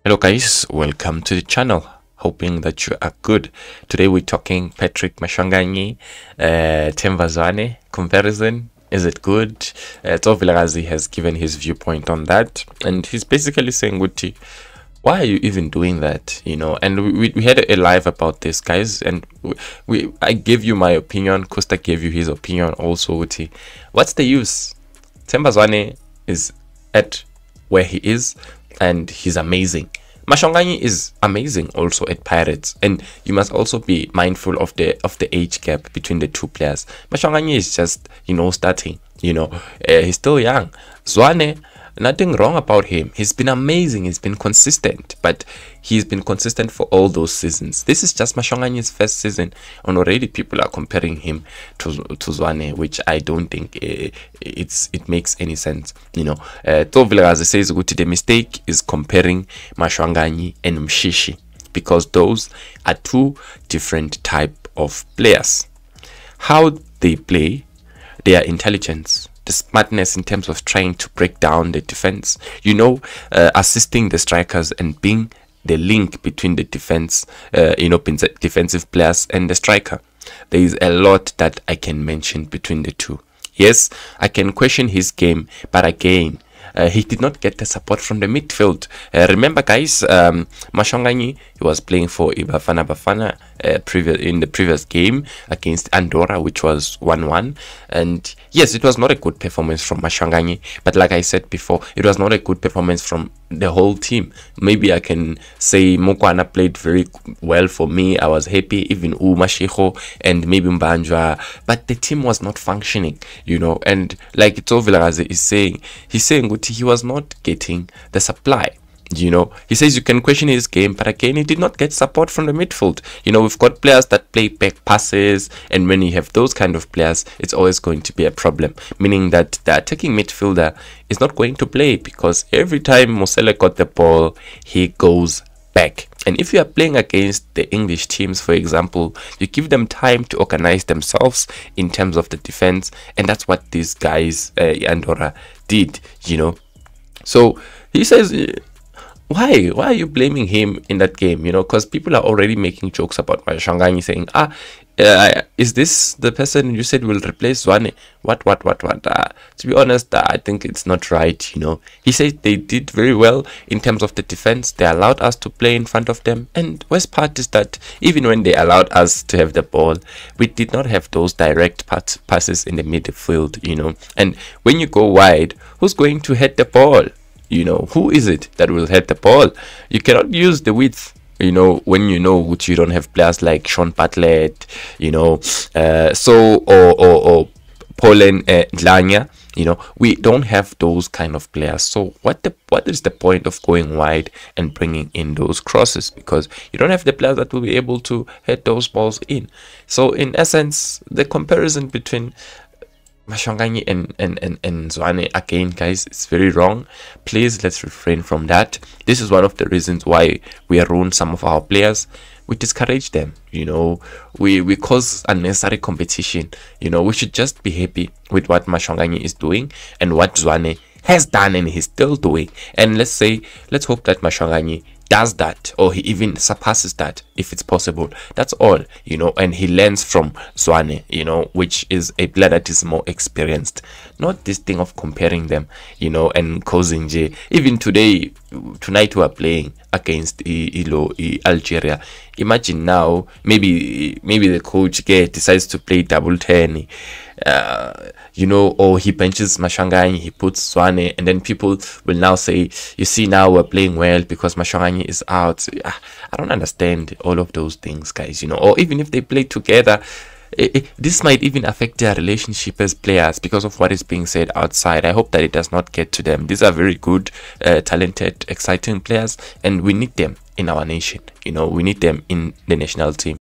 Hello guys, welcome to the channel. Hoping that you are good. Today we're talking Patrick Maswanganyi, Themba Zwane comparison. Is it good? Vilakazi has given his viewpoint on that, and he's basically saying, Guti, why are you even doing that? And we had a live about this, guys, and I gave you my opinion. Costa gave you his opinion also. Guti, what's the use? Themba Zwane is at where he is, and he's amazing. Maswanganyi is amazing also at Pirates, and you must also be mindful of the age gap between the two players. Maswanganyi is just starting. He's still young. Zwane, nothing wrong about him. He's been amazing. He's been consistent, but he's been consistent for all those seasons. This is just Maswanganyi's first season, and already people are comparing him to Zwane, which I don't think it makes any sense. Vilakazi says the mistake is comparing Maswanganyi and Mshishi, because those are two different type of players. How they play, their intelligence, the smartness in terms of trying to break down the defense, assisting the strikers and being the link between the defense, defensive players and the striker. There is a lot that I can mention between the two. Yes, I can question his game, but again, he did not get the support from the midfield. Remember, guys, Maswanganyi, he was playing for Bafana in the previous game against Andorra, which was 1-1. And yes, it was not a good performance from Maswanganyi, but like I said before, it was not a good performance from the whole team. Maybe I can say Mokwana played very well for me. I was happy, even Mashiho and maybe Mbanjwa, but the team was not functioning, and like Vilakazi is saying, he's saying he was not getting the supply. He says you can question his game, but again, he did not get support from the midfield. We've got players that play back passes, and when you have those kind of players, it's always going to be a problem, meaning that the attacking midfielder is not going to play, because every time Mosele got the ball, he goes back. And if you are playing against the English teams, for example, you give them time to organize themselves in terms of the defense, and that's what these guys, Andorra, did. So he says, why are you blaming him in that game? Because people are already making jokes about Maswanganyi, saying, is this the person you said will replace Zwane? What? To be honest, I think it's not right. He said they did very well in terms of the defense. They allowed us to play in front of them, and worst part is that even when they allowed us to have the ball, we did not have those direct passes in the midfield. And when you go wide, who's going to head the ball? Who is it that will head the ball? You cannot use the width, when you don't have players like Sean Bartlett, or Polen Dlanya. We don't have those kind of players. So what is the point of going wide and bringing in those crosses? Because you don't have the players that will be able to head those balls in. So in essence, the comparison between Maswanganyi and Zwane, again, guys, it's very wrong. Please, let's refrain from that. This is one of the reasons why we ruin some of our players. We discourage them. We cause unnecessary competition. We should just be happy with what Maswanganyi is doing and what Zwane has done and he's still doing. And let's hope that Maswanganyi does that, or he even surpasses that if it's possible. That's all, and he learns from Zwane, which is a player that is more experienced. Not this thing of comparing them, and causing even tonight we are playing against Algeria. Imagine now, maybe the coach decides to play double 10, or he benches Maswanganyi, he puts Zwane, and then people will now say, you see, now we're playing well because Maswanganyi is out. I don't understand all of those things, guys. Or even if they play together, this might even affect their relationship as players because of what is being said outside. I hope that it does not get to them. These are very good, talented, exciting players, and we need them in our nation. We need them in the national team.